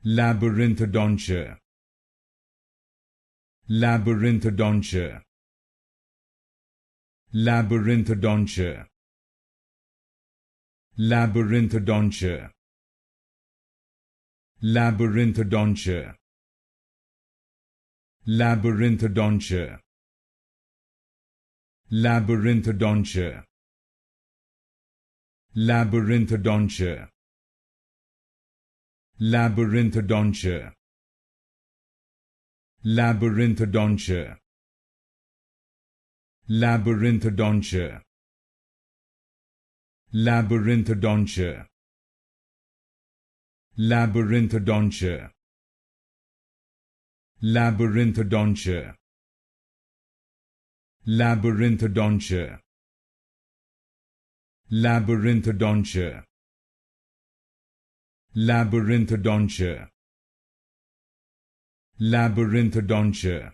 Labyrinthodontia. Labyrinthodontia. Labyrinthodontia. Labyrinthodontia. Labyrinthodontia. Labyrinthodontia. Labyrinthodontia. Labyrinthodontia. Labyrinthodontia. Labyrinthodontia. Labyrinthodontia. Labyrinthodontia. Labyrinthodontia. Labyrinthodontia. Labyrinthodontia. Labyrinthodontia. Labyrinthodontia. Labyrinthodontia.